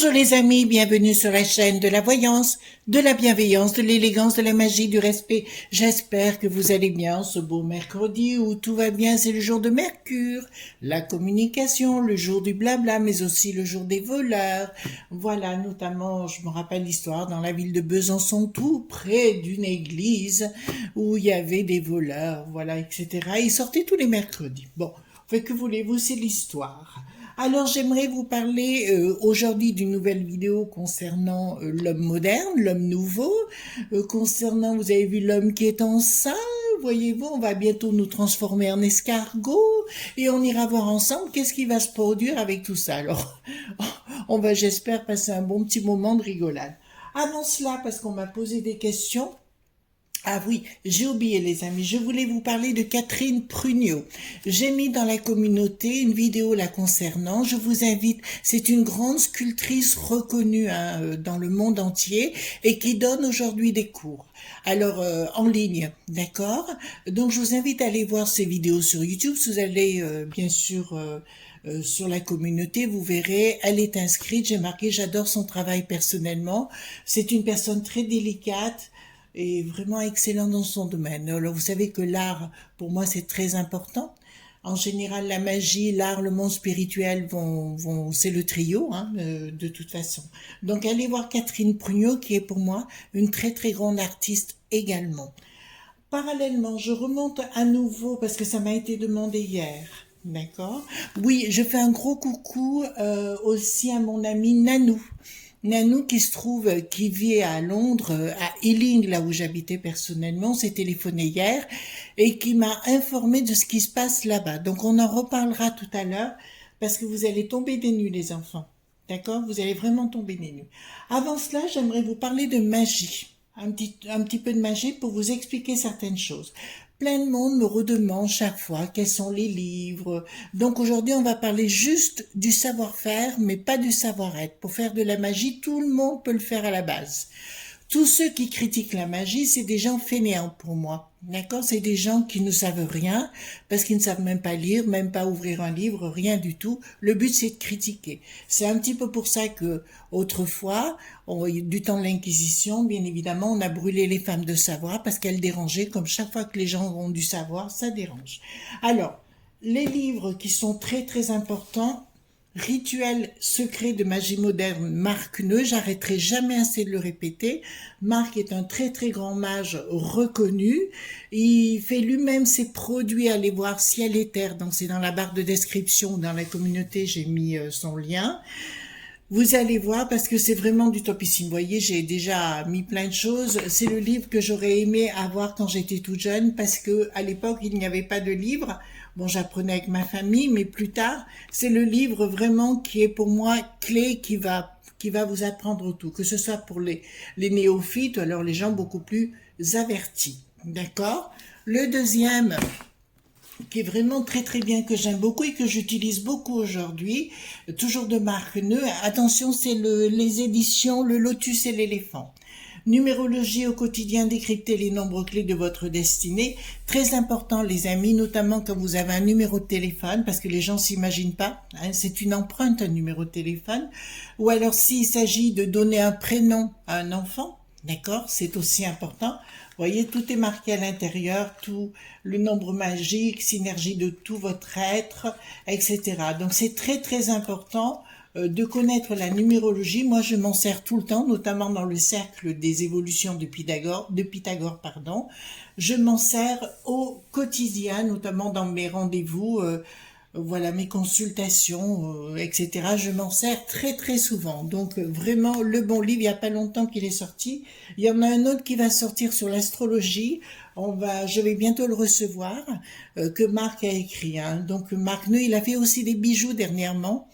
Bonjour les amis, bienvenue sur la chaîne de la voyance, de la bienveillance, de l'élégance, de la magie, du respect. J'espère que vous allez bien ce beau mercredi où tout va bien, c'est le jour de Mercure, la communication, le jour du blabla, mais aussi le jour des voleurs. Voilà, notamment, je me rappelle l'histoire dans la ville de Besançon, tout près d'une église où il y avait des voleurs, voilà, etc. Ils sortaient tous les mercredis. Bon, fait que voulez-vous, c'est l'histoire. Alors j'aimerais vous parler aujourd'hui d'une nouvelle vidéo concernant l'homme moderne, l'homme nouveau, concernant, vous avez vu l'homme qui est enceint, voyez-vous, on va bientôt nous transformer en escargot et on ira voir ensemble qu'est-ce qui va se produire avec tout ça. Alors, on va, j'espère, passer un bon petit moment de rigolade. Avant cela, parce qu'on m'a posé des questions, ah oui, j'ai oublié les amis, je voulais vous parler de Catherine Prugnot. J'ai mis dans la communauté une vidéo la concernant, je vous invite, c'est une grande sculptrice reconnue dans le monde entier et qui donne aujourd'hui des cours. Alors, en ligne, d'accord? Donc je vous invite à aller voir ses vidéos sur YouTube, si vous allez bien sûr... sur la communauté, vous verrez, elle est inscrite, j'ai marqué, j'adore son travail personnellement, c'est une personne très délicate, et vraiment excellent dans son domaine. Alors vous savez que l'art, pour moi, c'est très important. En général, la magie, l'art, le monde spirituel c'est le trio, hein, de toute façon. Donc, allez voir Catherine Prugnot, qui est pour moi une très très grande artiste également. Parallèlement, je remonte à nouveau parce que ça m'a été demandé hier. D'accord. Oui, je fais un gros coucou aussi à mon ami Nanou. Nanou qui vit à Londres, à Ealing, là où j'habitais personnellement, s'est téléphoné hier et qui m'a informé de ce qui se passe là-bas. Donc on en reparlera tout à l'heure parce que vous allez tomber des nues les enfants. D'accord? Vous allez vraiment tomber des nues. Avant cela, j'aimerais vous parler de magie. Un petit peu de magie pour vous expliquer certaines choses. Plein de monde me redemande chaque fois quels sont les livres. Donc aujourd'hui, on va parler juste du savoir-faire, mais pas du savoir-être. Pour faire de la magie, tout le monde peut le faire à la base. Tous ceux qui critiquent la magie, c'est des gens fainéants pour moi. D'accord? C'est des gens qui ne savent rien, parce qu'ils ne savent même pas lire, même pas ouvrir un livre, rien du tout. Le but, c'est de critiquer. C'est un petit peu pour ça que, autrefois, du temps de l'Inquisition, bien évidemment, on a brûlé les femmes de savoir parce qu'elles dérangeaient, comme chaque fois que les gens ont du savoir, ça dérange. Alors, les livres qui sont très très importants, Rituel secret de magie moderne, Marc Neu, j'arrêterai jamais assez de le répéter. Marc est un très très grand mage reconnu. Il fait lui-même ses produits, allez voir Ciel et Terre, donc c'est dans la barre de description, dans la communauté, j'ai mis son lien. Vous allez voir parce que c'est vraiment du topissime. Vous voyez, j'ai déjà mis plein de choses. C'est le livre que j'aurais aimé avoir quand j'étais toute jeune parce que à l'époque, il n'y avait pas de livre. Bon, j'apprenais avec ma famille, mais plus tard, c'est le livre vraiment qui est pour moi clé, qui va vous apprendre tout. Que ce soit pour les néophytes ou alors les gens beaucoup plus avertis. D'accord? Le deuxième, qui est vraiment très très bien, que j'aime beaucoup et que j'utilise beaucoup aujourd'hui, toujours de Marc Neu. Attention, c'est les éditions Le Lotus et l'éléphant. Numérologie au quotidien, décrypter les nombres clés de votre destinée. Très important les amis, notamment quand vous avez un numéro de téléphone, parce que les gens s'imaginent pas, hein, c'est une empreinte un numéro de téléphone. Ou alors s'il s'agit de donner un prénom à un enfant, d'accord, c'est aussi important. Vous voyez, tout est marqué à l'intérieur, tout le nombre magique, synergie de tout votre être, etc. Donc c'est très très important de connaître la numérologie. Moi, je m'en sers tout le temps, notamment dans le cercle des évolutions de Pythagore, pardon. Je m'en sers au quotidien, notamment dans mes rendez-vous, voilà, mes consultations, etc. Je m'en sers très très souvent. Donc vraiment, le bon livre, il n'y a pas longtemps qu'il est sorti. Il y en a un autre qui va sortir sur l'astrologie. Je vais bientôt le recevoir, que Marc a écrit. Hein. Donc Marc Neu, il a fait aussi des bijoux dernièrement.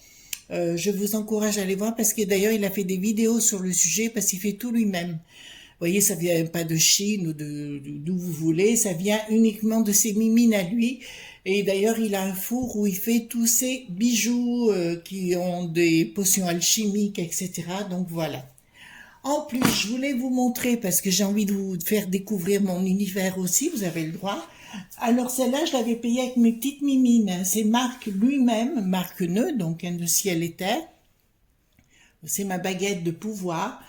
Je vous encourage à aller voir parce que d'ailleurs il a fait des vidéos sur le sujet parce qu'il fait tout lui-même. Vous voyez, ça vient pas de Chine ou d'où vous voulez, ça vient uniquement de ses mimines à lui. Et d'ailleurs, il a un four où il fait tous ses bijoux qui ont des potions alchimiques, etc. Donc voilà. En plus, je voulais vous montrer, parce que j'ai envie de vous faire découvrir mon univers aussi, vous avez le droit. Alors celle-là, je l'avais payée avec mes petites mimines. C'est Marc lui-même, Marc Neu, donc un de Ciel et Terre. c'est ma baguette de pouvoir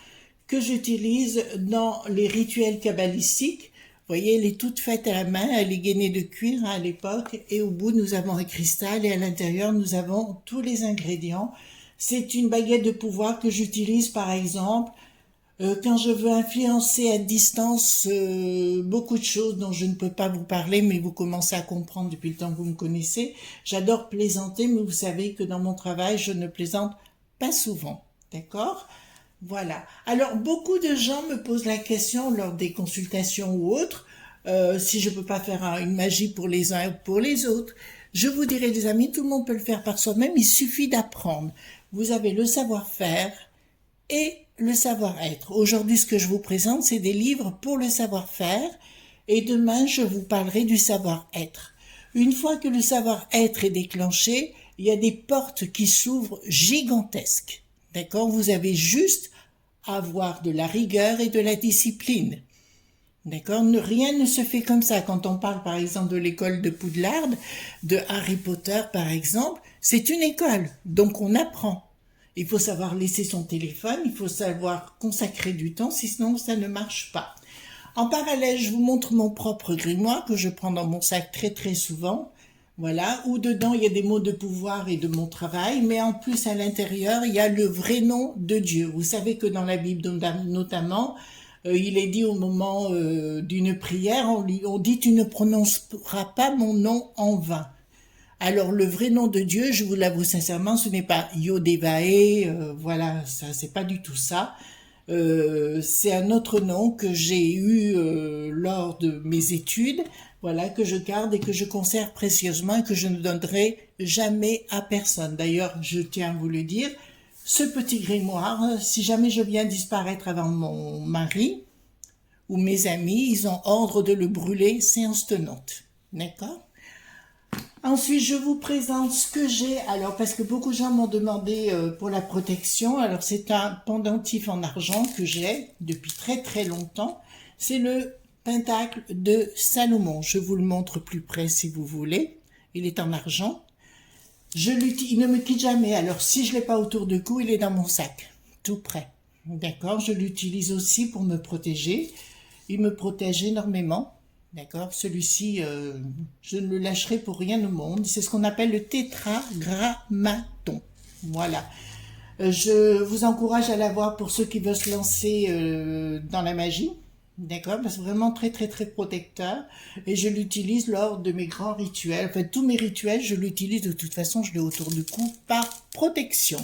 que j'utilise dans les rituels kabbalistiques. Vous voyez, elle est toute faite à la main, elle est gainée de cuir à l'époque, et au bout nous avons un cristal, et à l'intérieur nous avons tous les ingrédients. C'est une baguette de pouvoir que j'utilise par exemple quand je veux influencer à distance beaucoup de choses dont je ne peux pas vous parler, mais vous commencez à comprendre depuis le temps que vous me connaissez. J'adore plaisanter, mais vous savez que dans mon travail, je ne plaisante pas souvent. D'accord? Voilà. Alors, beaucoup de gens me posent la question lors des consultations ou autres, si je peux pas faire une magie pour les uns ou pour les autres. Je vous dirai, les amis, tout le monde peut le faire par soi-même, il suffit d'apprendre. Vous avez le savoir-faire et le savoir-être. Aujourd'hui, ce que je vous présente, c'est des livres pour le savoir-faire, et demain, je vous parlerai du savoir-être. Une fois que le savoir-être est déclenché, il y a des portes qui s'ouvrent gigantesques. D'accord? Vous avez juste à avoir de la rigueur et de la discipline. D'accord? Rien ne se fait comme ça. Quand on parle par exemple de l'école de Poudlard, de Harry Potter par exemple, c'est une école, donc on apprend. Il faut savoir laisser son téléphone, il faut savoir consacrer du temps, sinon ça ne marche pas. En parallèle, je vous montre mon propre grimoire que je prends dans mon sac très très souvent. Voilà, où dedans il y a des mots de pouvoir et de mon travail, mais en plus à l'intérieur il y a le vrai nom de Dieu. Vous savez que dans la Bible notamment, il est dit au moment d'une prière, on dit tu ne prononceras pas mon nom en vain. Alors le vrai nom de Dieu, je vous l'avoue sincèrement, ce n'est pas Yodévaé, voilà, ça c'est pas du tout ça. C'est un autre nom que j'ai eu lors de mes études, voilà, que je garde et que je conserve précieusement et que je ne donnerai jamais à personne. D'ailleurs, je tiens à vous le dire, ce petit grimoire, si jamais je viens disparaître avant mon mari ou mes amis, ils ont ordre de le brûler séance tenante. D'accord? Ensuite, je vous présente ce que j'ai. Alors, parce que beaucoup de gens m'ont demandé pour la protection. Alors, c'est un pendentif en argent que j'ai depuis très très longtemps. C'est le pentacle de Salomon. Je vous le montre plus près si vous voulez. Il est en argent. Il ne me quitte jamais. Alors, si je l'ai pas autour du cou, il est dans mon sac, tout près. D'accord? Je l'utilise aussi pour me protéger. Il me protège énormément. D'accord, celui-ci, je ne le lâcherai pour rien au monde. C'est ce qu'on appelle le tétragrammaton. Voilà. Je vous encourage à l'avoir pour ceux qui veulent se lancer dans la magie. D'accord, parce que vraiment très très très protecteur. Et je l'utilise lors de mes grands rituels. En fait, tous mes rituels, je l'utilise de toute façon, je l'ai autour du cou par protection.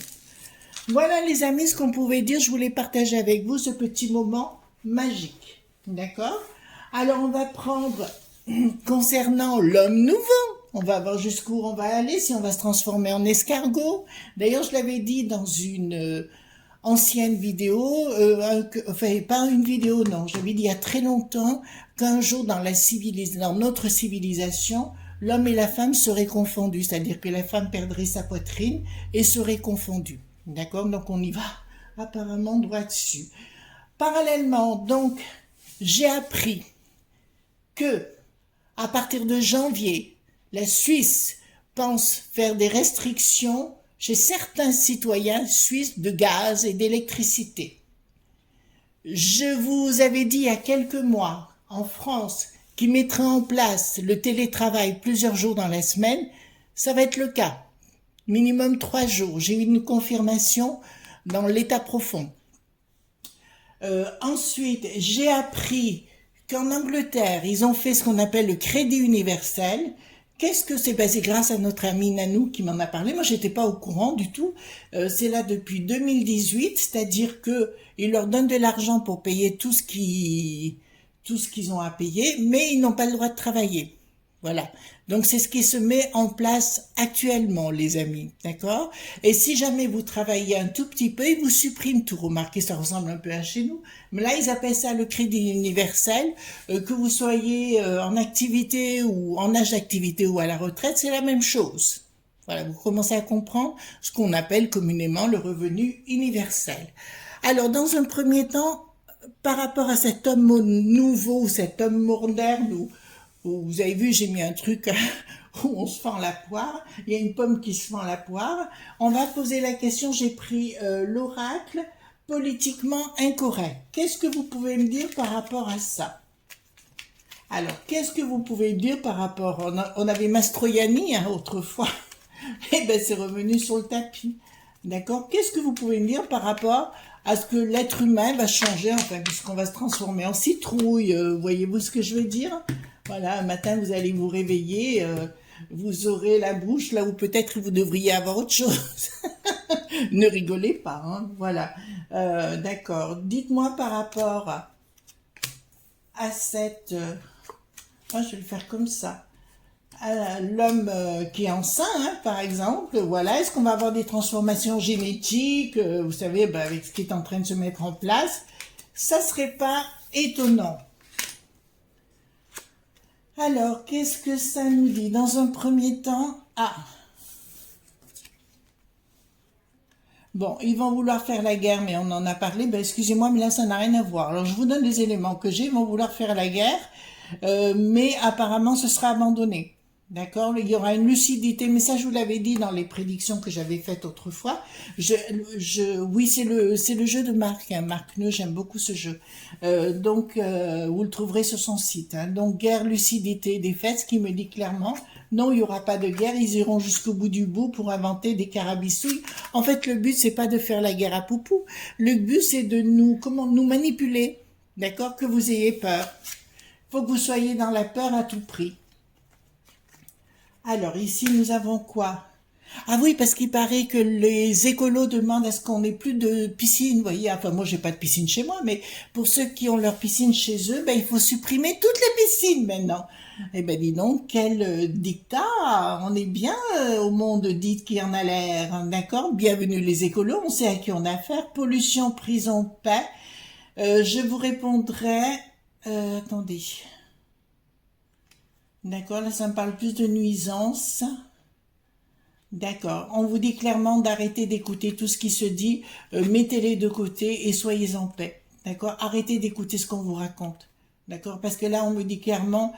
Voilà les amis, ce qu'on pouvait dire. Je voulais partager avec vous ce petit moment magique. D'accord? Alors, on va prendre, concernant l'homme nouveau, on va voir jusqu'où on va aller, si on va se transformer en escargot. D'ailleurs, je l'avais dit dans une ancienne vidéo, enfin, pas une vidéo, non, j'avais dit il y a très longtemps qu'un jour dans notre civilisation, l'homme et la femme seraient confondus, c'est-à-dire que la femme perdrait sa poitrine et serait confondue. D'accord? Donc, on y va apparemment droit dessus. Parallèlement, donc, j'ai appris que, à partir de janvier, la Suisse pense faire des restrictions chez certains citoyens suisses de gaz et d'électricité. Je vous avais dit il y a quelques mois, en France, qu'ils mettraient en place le télétravail plusieurs jours dans la semaine. Ça va être le cas. Minimum 3 jours. J'ai eu une confirmation dans l'état profond. Ensuite, j'ai appris qu'en Angleterre, ils ont fait ce qu'on appelle le crédit universel. Qu'est-ce que c'est? Ben, c'est grâce à notre ami Nanou qui m'en a parlé. Moi, j'étais pas au courant du tout. C'est là depuis 2018, c'est-à-dire que ils leur donnent de l'argent pour payer tout ce qu'ils ont à payer, mais ils n'ont pas le droit de travailler. Voilà. Donc, c'est ce qui se met en place actuellement, les amis. D'accord? Et si jamais vous travaillez un tout petit peu, ils vous suppriment tout. Remarquez, ça ressemble un peu à chez nous. Mais là, ils appellent ça le crédit universel. Que vous soyez en activité ou en âge d'activité ou à la retraite, c'est la même chose. Voilà, vous commencez à comprendre ce qu'on appelle communément le revenu universel. Alors, dans un premier temps, par rapport à cet homme nouveau, cet homme moderne, vous avez vu, j'ai mis un truc où on se fend la poire. Il y a une pomme qui se fend la poire. On va poser la question, j'ai pris l'oracle politiquement incorrect. Qu'est-ce que vous pouvez me dire par rapport à ça? Alors, qu'est-ce que vous pouvez dire par rapport... On avait Mastroianni hein, autrefois. Eh bien, c'est revenu sur le tapis. D'accord? Qu'est-ce que vous pouvez me dire par rapport à ce que l'être humain va changer, enfin, puisqu'on va se transformer en citrouille, voyez-vous ce que je veux dire? Voilà, un matin, vous allez vous réveiller, vous aurez la bouche là où peut-être vous devriez avoir autre chose. Ne rigolez pas, hein, voilà. D'accord. Dites-moi par rapport à cette... moi, je vais le faire comme ça. L'homme qui est enceint, hein, par exemple, voilà, est-ce qu'on va avoir des transformations génétiques, vous savez, ben, avec ce qui est en train de se mettre en place, ça serait pas étonnant. Alors, qu'est-ce que ça nous dit? Dans un premier temps, bon, ils vont vouloir faire la guerre, mais on en a parlé, ben, excusez-moi, mais là, ça n'a rien à voir. Alors, je vous donne les éléments que j'ai, ils vont vouloir faire la guerre, mais apparemment, ce sera abandonné. D'accord? Il y aura une lucidité, mais ça je vous l'avais dit dans les prédictions que j'avais faites autrefois. Oui, c'est le jeu de Marc, hein, Marc Neu, j'aime beaucoup ce jeu. Donc, vous le trouverez sur son site. Hein. Donc, guerre, lucidité, défaite, ce qui me dit clairement, non, il n'y aura pas de guerre, ils iront jusqu'au bout du bout pour inventer des carabistouilles. En fait, le but, c'est pas de faire la guerre à Poupou. Le but, c'est de nous manipuler. D'accord? Que vous ayez peur. Faut que vous soyez dans la peur à tout prix. Alors, ici, nous avons quoi? Ah oui, parce qu'il paraît que les écolos demandent à ce qu'on n'ait plus de piscine, vous voyez. Enfin, moi, j'ai pas de piscine chez moi, mais pour ceux qui ont leur piscine chez eux, ben, il faut supprimer toutes les piscines maintenant. Eh ben, dis donc, quel dictat! On est bien au monde dit qui en a l'air, hein, d'accord? Bienvenue les écolos, on sait à qui on a affaire. Pollution, prison, paix. Je vous répondrai... attendez... D'accord, là ça me parle plus de nuisance. D'accord, on vous dit clairement d'arrêter d'écouter tout ce qui se dit, mettez-les de côté et soyez en paix. D'accord, arrêtez d'écouter ce qu'on vous raconte. D'accord, parce que là on me dit clairement,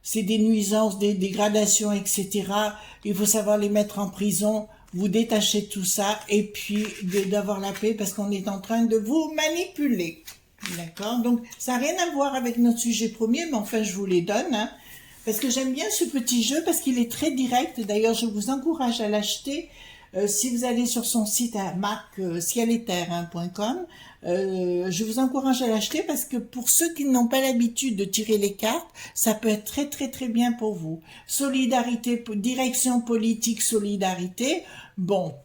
c'est des nuisances, des dégradations, etc. Il faut savoir les mettre en prison, vous détachez de tout ça et puis d'avoir la paix parce qu'on est en train de vous manipuler. D'accord, donc ça n'a rien à voir avec notre sujet premier, mais enfin je vous les donne, hein, parce que j'aime bien ce petit jeu, parce qu'il est très direct. D'ailleurs, je vous encourage à l'acheter si vous allez sur son site à marc-ciel-et-terre.com. Je vous encourage à l'acheter parce que pour ceux qui n'ont pas l'habitude de tirer les cartes, ça peut être très très très bien pour vous. Solidarité, direction politique, solidarité, bon,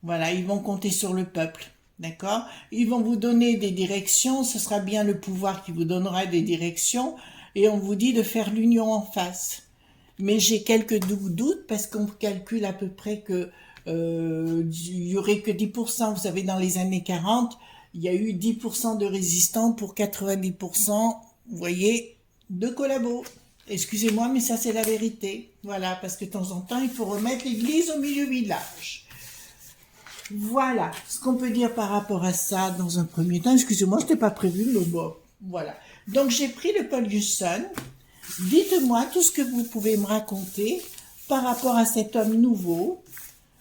voilà, ils vont compter sur le peuple. D'accord? Ils vont vous donner des directions, ce sera bien le pouvoir qui vous donnera des directions, et on vous dit de faire l'union en face. Mais j'ai quelques doutes parce qu'on calcule à peu près que il y aurait que 10%. Vous savez, dans les années 40, il y a eu 10% de résistants pour 90%, vous voyez, de collabos. Excusez-moi, mais ça c'est la vérité. Voilà, parce que de temps en temps, il faut remettre l'église au milieu du village. Voilà ce qu'on peut dire par rapport à ça dans un premier temps. Excusez-moi, je n'étais pas prévu, mais bon, voilà. Donc, j'ai pris le Paul Husson. Dites-moi tout ce que vous pouvez me raconter par rapport à cet homme nouveau.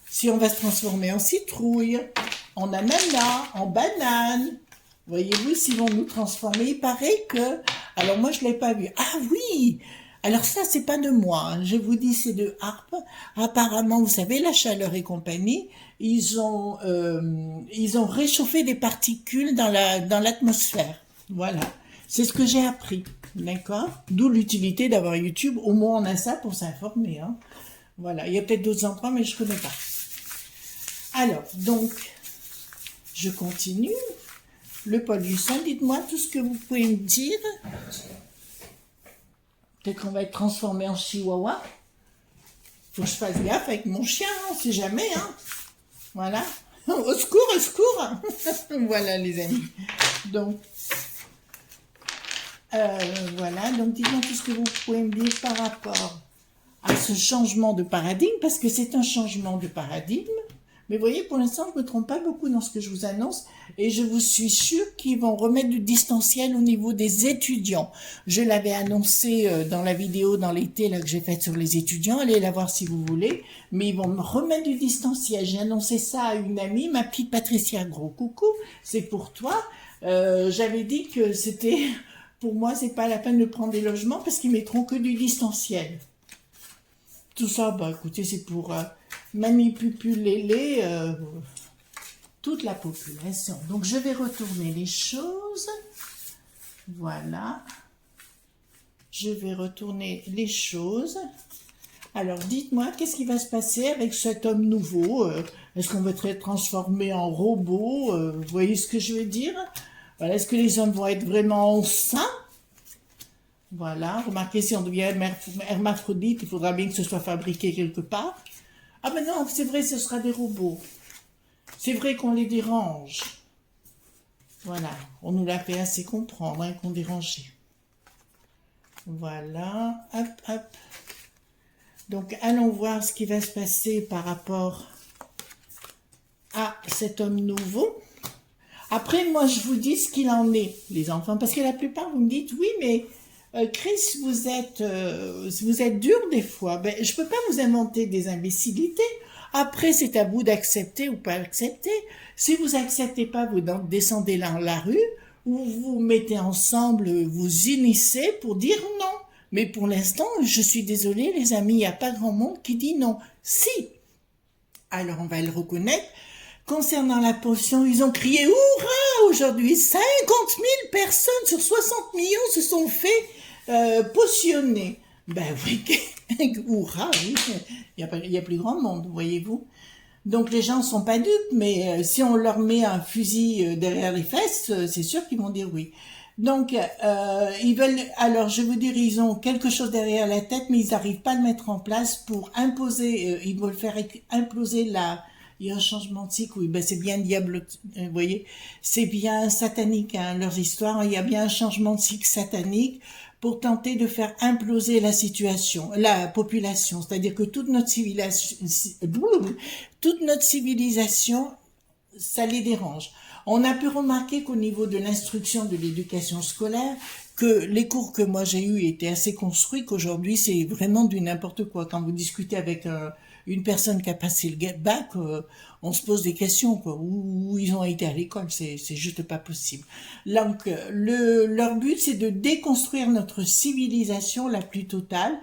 Si on va se transformer en citrouille, en ananas, en banane. Voyez-vous, s'ils vont nous transformer, il paraît que... Alors, moi, je ne l'ai pas vu. Ah oui! Alors ça, c'est pas de moi, hein. Je vous dis, c'est de Harpe. Apparemment, vous savez, la chaleur et compagnie, ils ont réchauffé des particules dans l'atmosphère. Voilà, c'est ce que j'ai appris, d'accord? D'où l'utilité d'avoir YouTube. Au moins, on a ça pour s'informer. Hein. Voilà, il y a peut-être d'autres endroits, mais je connais pas. Alors, donc, je continue. Le Paul Husson, dites-moi tout ce que vous pouvez me dire. Peut-être qu'on va être transformé en chihuahua. Faut que je fasse gaffe avec mon chien, on sait jamais, hein. Voilà. Au secours, au secours. Voilà, les amis. Donc, voilà. Donc, dites-moi tout ce que vous pouvez me dire par rapport à ce changement de paradigme, parce que c'est un changement de paradigme. Mais vous voyez, pour l'instant, je ne me trompe pas beaucoup dans ce que je vous annonce et je vous suis sûre qu'ils vont remettre du distanciel au niveau des étudiants. Je l'avais annoncé dans la vidéo dans l'été là que j'ai faite sur les étudiants, allez la voir si vous voulez, mais ils vont me remettre du distanciel. J'ai annoncé ça à une amie, ma petite Patricia, gros coucou, c'est pour toi. J'avais dit que c'était, pour moi, c'est pas la peine de prendre des logements parce qu'ils mettront que du distanciel. Tout ça, bah écoutez, c'est pour manipuler toute la population. Donc je vais retourner les choses. Voilà. Je vais retourner les choses. Alors dites-moi, qu'est-ce qui va se passer avec cet homme nouveau? Est-ce qu'on va être transformé en robot? Vous voyez ce que je veux dire? Voilà. Est-ce que les hommes vont être vraiment sains? Voilà, remarquez, si on devient hermaphrodite, il faudra bien que ce soit fabriqué quelque part. Ah ben non, c'est vrai, ce sera des robots. C'est vrai qu'on les dérange. Voilà, on nous l'a fait assez comprendre, hein, qu'on dérangeait. Voilà, hop, hop. Donc, allons voir ce qui va se passer par rapport à cet homme nouveau. Après, moi, je vous dis ce qu'il en est, les enfants, parce que la plupart, vous me dites, oui, mais... Chris, vous êtes dur des fois. Ben, je peux pas vous inventer des imbécilités. Après, c'est à vous d'accepter ou pas accepter. Si vous acceptez pas, vous descendez dans la rue, ou vous mettez ensemble, vous unissez pour dire non. Mais pour l'instant, je suis désolée, les amis, il n'y a pas grand monde qui dit non. Si. Alors, on va le reconnaître. Concernant la potion, ils ont crié « Hurrah !» aujourd'hui. 50 000 personnes sur 60 millions se sont fait potionner. Ben oui, hurrah, oui. Il y a plus grand monde, voyez-vous. Donc les gens ne sont pas dupes, mais si on leur met un fusil derrière les fesses, c'est sûr qu'ils vont dire oui. Donc, ils veulent, alors je veux dire, ils ont quelque chose derrière la tête, mais ils n'arrivent pas à le mettre en place pour imposer, ils veulent faire imploser il y a un changement de cycle, oui, ben c'est bien diable, vous voyez, c'est bien satanique, hein, leurs histoires, il y a bien un changement de cycle satanique pour tenter de faire imploser la situation, la population, c'est-à-dire que toute notre civilisation, ça les dérange. On a pu remarquer qu'au niveau de l'instruction de l'éducation scolaire, que les cours que moi j'ai eus étaient assez construits, qu'aujourd'hui c'est vraiment du n'importe quoi. Quand vous discutez avec une personne qui a passé le bac, on se pose des questions, quoi. Où ils ont été à l'école, c'est juste pas possible. Donc, leur but, c'est de déconstruire notre civilisation la plus totale,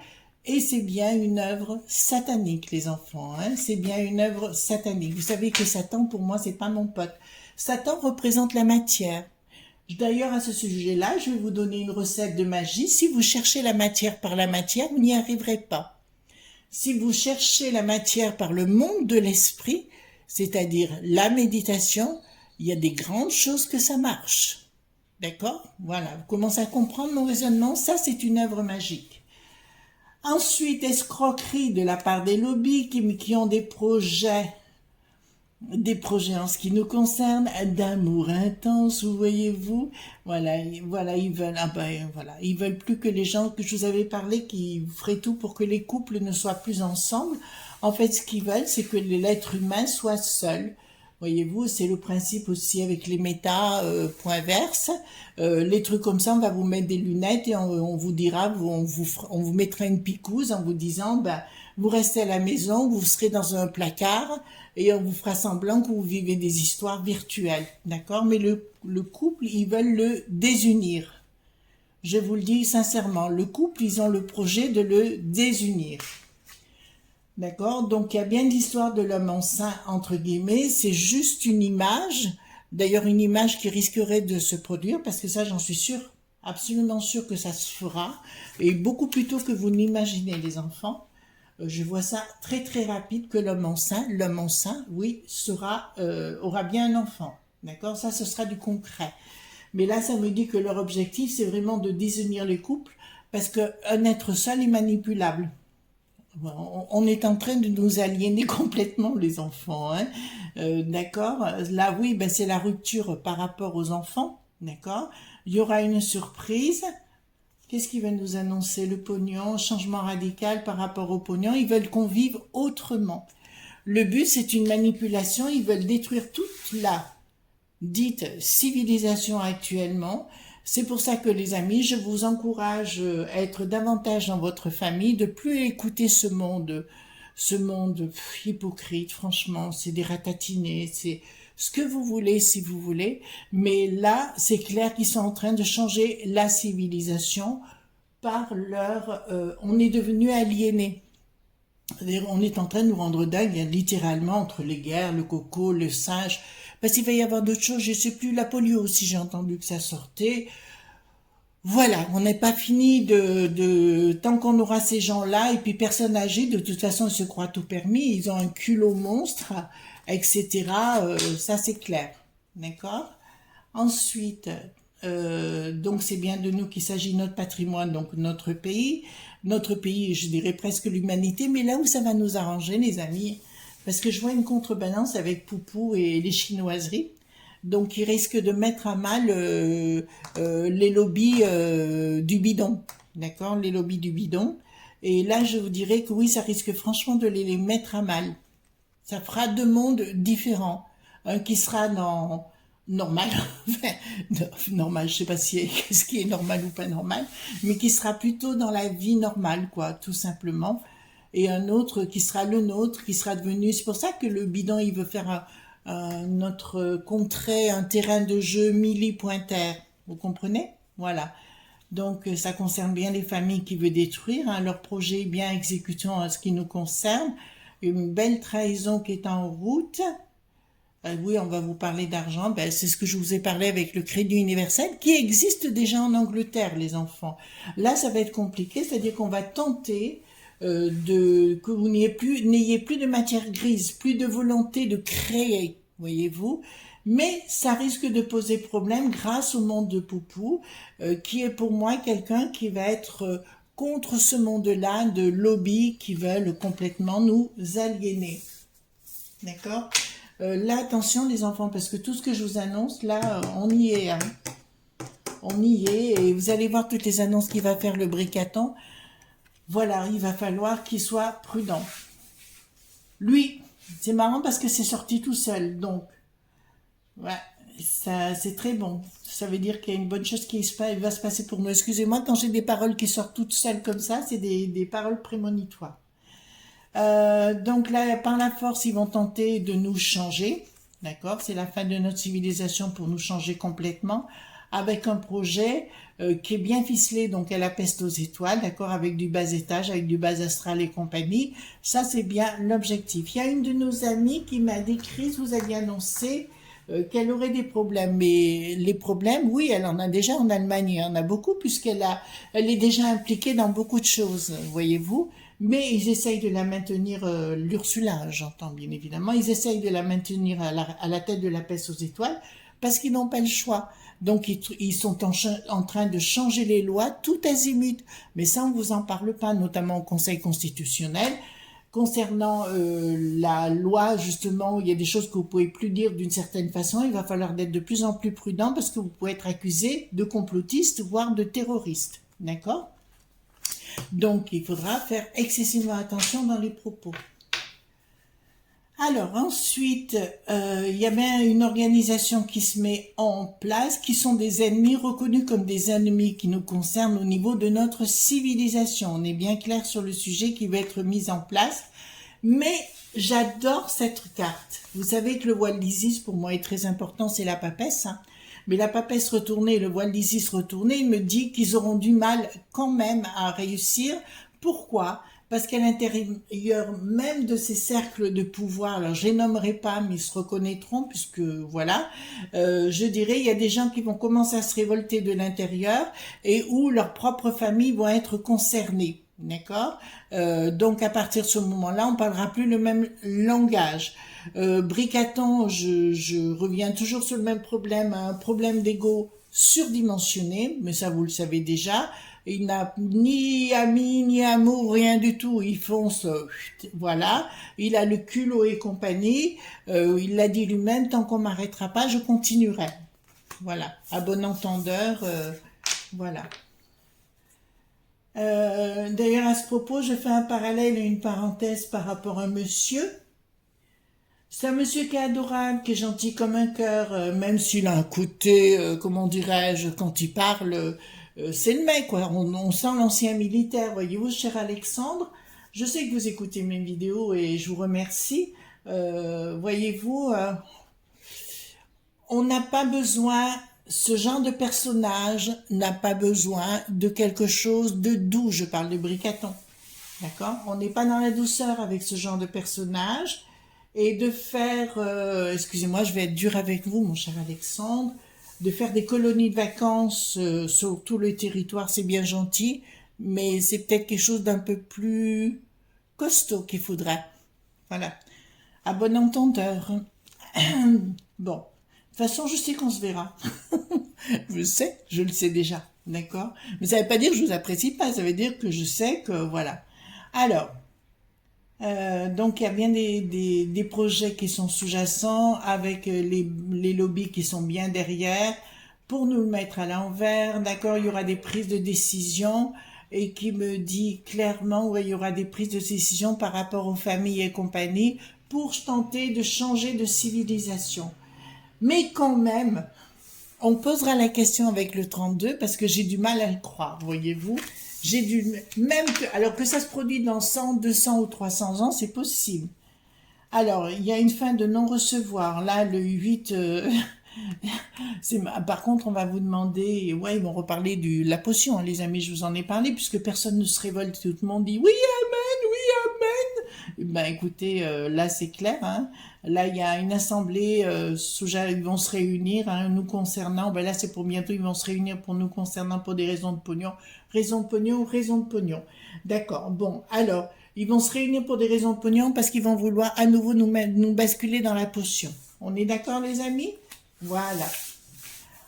et c'est bien une œuvre satanique, les enfants, hein. C'est bien une œuvre satanique. Vous savez que Satan, pour moi, c'est pas mon pote. Satan représente la matière. D'ailleurs, à ce sujet-là, je vais vous donner une recette de magie. Si vous cherchez la matière par la matière, vous n'y arriverez pas. Si vous cherchez la matière par le monde de l'esprit, c'est-à-dire la méditation, il y a des grandes choses que ça marche. D'accord? Voilà, vous commencez à comprendre mon raisonnement. Ça, c'est une œuvre magique. Ensuite, escroquerie de la part des lobbies qui ont des projets en ce qui nous concerne, d'amour intense, vous voyez-vous, voilà, ils veulent, ils veulent plus que les gens que je vous avais parlé, qui feraient tout pour que les couples ne soient plus ensemble. En fait, ce qu'ils veulent, c'est que l'être humain soit seul. Voyez-vous, c'est le principe aussi avec les méta point verse. Les trucs comme ça, on va vous mettre des lunettes et on vous dira, on vous mettra une picouse en vous disant, ben, vous restez à la maison, vous serez dans un placard et on vous fera semblant que vous vivez des histoires virtuelles, d'accord? Mais le couple, ils veulent le désunir. Je vous le dis sincèrement, le couple, ils ont le projet de le désunir. D'accord? Donc, il y a bien l'histoire de l'homme enceint, entre guillemets, c'est juste une image, d'ailleurs une image qui risquerait de se produire, parce que ça, j'en suis sûre, absolument sûre que ça se fera, et beaucoup plus tôt que vous n'imaginez, les enfants. Je vois ça très très rapide que l'homme enceint, oui, aura bien un enfant. D'accord? Ça, ce sera du concret. Mais là, ça me dit que leur objectif, c'est vraiment de désunir les couples, parce qu'un être seul est manipulable. On est en train de nous aliéner complètement, les enfants, hein. D'accord? Là, oui, ben, c'est la rupture par rapport aux enfants. D'accord? Il y aura une surprise. Qu'est-ce qu'ils veulent nous annoncer? Le pognon, changement radical par rapport au pognon. Ils veulent qu'on vive autrement. Le but, c'est une manipulation. Ils veulent détruire toute la dite civilisation actuellement. C'est pour ça que les amis, je vous encourage à être davantage dans votre famille, de plus écouter ce monde hypocrite. Franchement, c'est des ratatinés, c'est ce que vous voulez si vous voulez. Mais là, c'est clair qu'ils sont en train de changer la civilisation par on est devenu aliénés. C'est-à-dire, on est en train de nous rendre dingue, littéralement, entre les guerres, le coco, le singe. Parce qu'il va y avoir d'autres choses, je sais plus, la polio aussi, j'ai entendu que ça sortait. Voilà, on n'est pas fini tant qu'on aura ces gens-là, et puis personne âgée, de toute façon, ils se croient tout permis, ils ont un culot monstre, etc. Ça, c'est clair. D'accord? Ensuite, donc c'est bien de nous qu'il s'agit, notre patrimoine, donc notre pays, je dirais presque l'humanité, mais là où ça va nous arranger, les amis, parce que je vois une contrebalance avec Poupou et les chinoiseries, donc ils risquent de mettre à mal les lobbies du bidon, d'accord, les lobbies du bidon, et là je vous dirais que oui, ça risque franchement de les mettre à mal. Ça fera deux mondes différents, un qui sera dans normal, normal, je sais pas si ce qui est normal ou pas normal, mais qui sera plutôt dans la vie normale, quoi, tout simplement. Et un autre qui sera le nôtre, qui sera devenu. C'est pour ça que le bidon, il veut faire notre contrée, un terrain de jeu millipointaire. Vous comprenez? Voilà. Donc, ça concerne bien les familles qui veulent détruire, hein, leur projet bien exécutant en ce qui nous concerne. Une belle trahison qui est en route. Oui, on va vous parler d'argent. Ben, c'est ce que je vous ai parlé avec le Crédit Universel, qui existe déjà en Angleterre, les enfants. Là, ça va être compliqué, c'est-à-dire qu'on va tenter que vous n'ayez plus de matière grise, plus de volonté de créer, voyez-vous. Mais ça risque de poser problème grâce au monde de Poupou, qui est pour moi quelqu'un qui va être contre ce monde-là de lobbies qui veulent complètement nous aliéner. D'accord? Là, attention les enfants, parce que tout ce que je vous annonce, là, on y est. Hein. On y est, et vous allez voir toutes les annonces qu'il va faire le Bricaton. Voilà, il va falloir qu'il soit prudent. Lui, c'est marrant parce que c'est sorti tout seul, donc, ouais, ça, c'est très bon. Ça veut dire qu'il y a une bonne chose qui va se passer pour nous. Excusez-moi, quand j'ai des paroles qui sortent toutes seules comme ça, c'est des paroles prémonitoires. Donc là, par la force, ils vont tenter de nous changer, d'accord? C'est la fin de notre civilisation pour nous changer complètement, avec un projet qui est bien ficelé, donc à la peste aux étoiles, d'accord? Avec du bas étage, avec du bas astral et compagnie. Ça, c'est bien l'objectif. Il y a une de nos amies qui m'a décrit, vous aviez annoncé qu'elle aurait des problèmes. Mais les problèmes, oui, elle en a déjà en Allemagne, il y en a beaucoup, elle est déjà impliquée dans beaucoup de choses, voyez-vous. Mais ils essayent de la maintenir, l'Ursula, j'entends bien évidemment, ils essayent de la maintenir à la tête de la peste aux étoiles parce qu'ils n'ont pas le choix. Donc ils sont en train de changer les lois tout azimut. Mais ça, on ne vous en parle pas, notamment au Conseil constitutionnel. Concernant la loi, justement, il y a des choses que vous pouvez plus dire d'une certaine façon. Il va falloir être de plus en plus prudent parce que vous pouvez être accusé de complotiste, voire de terroriste. D'accord? Donc, il faudra faire excessivement attention dans les propos. Alors, ensuite, il y a bien une organisation qui se met en place, qui sont des ennemis reconnus comme des ennemis qui nous concernent au niveau de notre civilisation. On est bien clair sur le sujet qui va être mis en place. Mais j'adore cette carte. Vous savez que le voile d'Isis, pour moi, est très important, c'est la papesse, hein. Mais la papesse retournée, le voile d'Isis retourné, il me dit qu'ils auront du mal quand même à réussir. Pourquoi? Parce qu'à l'intérieur même de ces cercles de pouvoir, alors je les nommerai pas, mais ils se reconnaîtront, puisque voilà, je dirais, il y a des gens qui vont commencer à se révolter de l'intérieur et où leurs propres familles vont être concernées. D'accord? Donc à partir de ce moment-là, on parlera plus le même langage. Bricaton, je reviens toujours sur le même problème, un problème d'ego surdimensionné, mais ça vous le savez déjà. Il n'a ni amis, ni amour, rien du tout. Il fonce, voilà. Il a le culot et compagnie. Il l'a dit lui-même, tant qu'on m'arrêtera pas, je continuerai. Voilà. À bon entendeur, voilà. D'ailleurs, à ce propos, je fais un parallèle et une parenthèse par rapport à un monsieur C'est un monsieur qui est adorable, qui est gentil comme un cœur, même s'il a un côté, comment dirais-je, quand il parle, c'est le mec, quoi. On sent l'ancien militaire, voyez-vous, cher Alexandre. Je sais que vous écoutez mes vidéos et je vous remercie. Voyez-vous, on n'a pas besoin, ce genre de personnage n'a pas besoin de quelque chose de doux, je parle de Bricaton. D'accord? On n'est pas dans la douceur avec ce genre de personnage. Et de faire, excusez-moi, je vais être dur avec vous, mon cher Alexandre, de faire des colonies de vacances sur tout le territoire, c'est bien gentil, mais c'est peut-être quelque chose d'un peu plus costaud qu'il faudrait. Voilà. À bon entendeur. Bon. De toute façon, je sais qu'on se verra. Je sais, je le sais déjà. D'accord? Mais ça ne veut pas dire que je vous apprécie pas, ça veut dire que je sais que, voilà. Alors, donc il y a bien des projets qui sont sous-jacents avec les lobbies qui sont bien derrière pour nous le mettre à l'envers. D'accord, il y aura des prises de décision et qui me dit clairement où il y aura des prises de décision par rapport aux familles et compagnie pour tenter de changer de civilisation. Mais quand même, on posera la question avec le 32 parce que j'ai du mal à le croire, voyez-vous. J'ai du même que alors que ça se produit dans 100, 200 ou 300 ans, c'est possible. Alors, il y a une fin de non-recevoir. Là, le 8, par contre, on va vous demander, ouais, ils vont reparler de la potion, hein, les amis, je vous en ai parlé, puisque personne ne se révolte, tout le monde dit oui, amen, oui, amen. Ben, écoutez, là, c'est clair, hein. Là, il y a une assemblée, ils vont se réunir, hein, nous concernant, ben là, c'est pour bientôt, ils vont se réunir pour nous concernant pour des raisons de pognon. Raison de pognon, raison de pognon. D'accord, bon, alors, ils vont se réunir pour des raisons de pognon parce qu'ils vont vouloir à nouveau nous basculer dans la potion. On est d'accord, les amis? Voilà.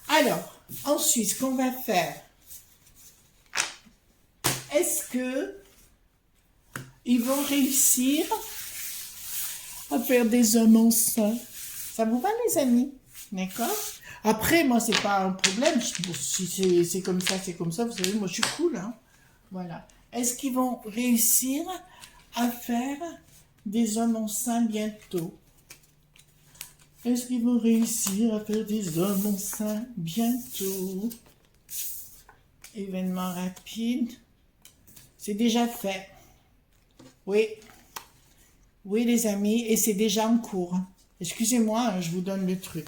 Alors, ensuite, ce qu'on va faire, est-ce que ils vont réussir à faire des hommes enceints? Ça vous va, les amis? D'accord? Après, moi, c'est pas un problème. Si c'est comme ça, c'est comme ça. Vous savez, moi, je suis cool, hein. Voilà. Est-ce qu'ils vont réussir à faire des hommes enceints bientôt? Est-ce qu'ils vont réussir à faire des hommes enceints bientôt? Événement rapide. C'est déjà fait. Oui. Oui, les amis, et c'est déjà en cours. Excusez-moi, hein, je vous donne le truc.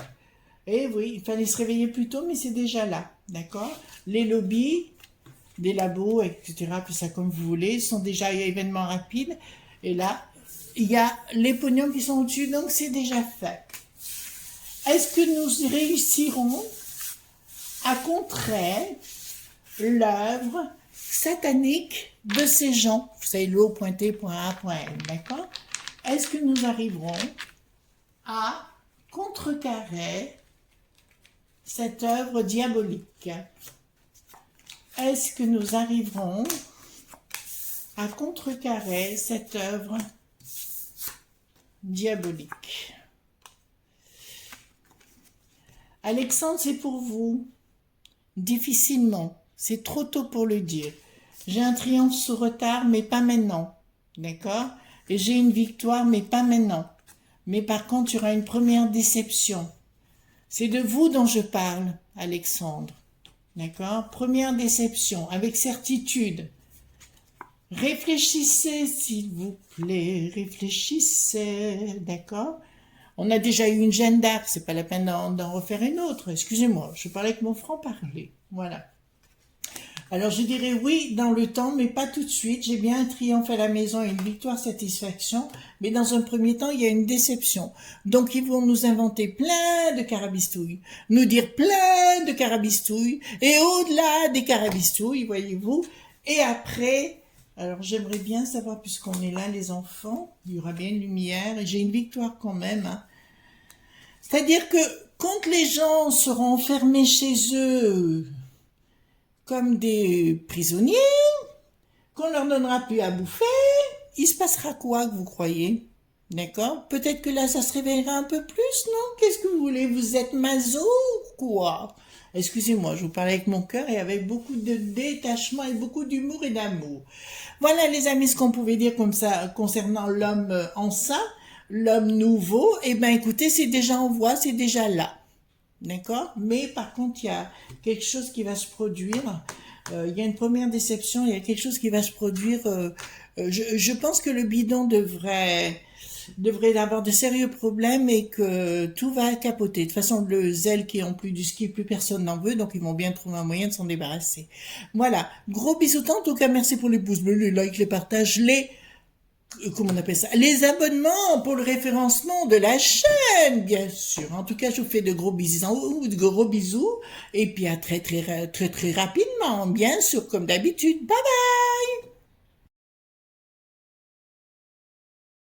Eh oui, il fallait se réveiller plus tôt, mais c'est déjà là. D'accord? Les lobbies, des labos, etc., puis ça comme vous voulez, sont déjà événements rapides. Et là, il y a les pognons qui sont au-dessus, donc c'est déjà fait. Est-ce que nous réussirons à contrer l'œuvre satanique de ces gens? Vous savez, l'eau pointée, point A, point N, d'accord? Est-ce que nous arriverons à contrecarrer cette œuvre diabolique? Est-ce que nous arriverons à contrecarrer cette œuvre diabolique? Alexandre, c'est pour vous. Difficilement. C'est trop tôt pour le dire. J'ai un triomphe sous retard, mais pas maintenant. D'accord? Et j'ai une victoire, mais pas maintenant. Mais par contre, il y aura une première déception. C'est de vous dont je parle, Alexandre. D'accord? Première déception, avec certitude. Réfléchissez, s'il vous plaît, réfléchissez, d'accord? On a déjà eu une Jeanne d'Arc, c'est pas la peine d'en refaire une autre. Excusez-moi, je parlais avec mon franc-parler. Voilà. Alors je dirais oui dans le temps, mais pas tout de suite. J'ai bien un triomphe à la maison et une victoire satisfaction, mais dans un premier temps, il y a une déception. Donc ils vont nous inventer plein de carabistouilles, nous dire plein de carabistouilles, et au-delà des carabistouilles, voyez-vous, et après... Alors j'aimerais bien savoir, puisqu'on est là les enfants, il y aura bien une lumière, et j'ai une victoire quand même. Hein. C'est-à-dire que quand les gens seront enfermés chez eux comme des prisonniers, qu'on leur donnera plus à bouffer, il se passera quoi que vous croyez? D'accord? Peut-être que là ça se réveillera un peu plus, non? Qu'est-ce que vous voulez? Vous êtes maso ou quoi? Excusez-moi, je vous parle avec mon cœur et avec beaucoup de détachement et beaucoup d'humour et d'amour. Voilà les amis ce qu'on pouvait dire comme ça concernant l'homme enceint. l'homme nouveau, eh ben écoutez, c'est déjà en voie, c'est déjà là. D'accord? Mais par contre, il y a quelque chose qui va se produire. Il y a une première déception, il y a quelque chose qui va se produire. Je pense que le bidon devrait avoir de sérieux problèmes et que tout va capoter. De toute façon, le zèle qui ont plus du ski, plus personne n'en veut, donc ils vont bien trouver un moyen de s'en débarrasser. Voilà. Gros bisous, en tout cas, merci pour les pouces bleus, les likes, les partages, comment on appelle ça? Les abonnements pour le référencement de la chaîne, bien sûr. En tout cas, je vous fais de gros bisous, de gros bisous, et puis à très très très très rapidement, bien sûr, comme d'habitude. Bye bye!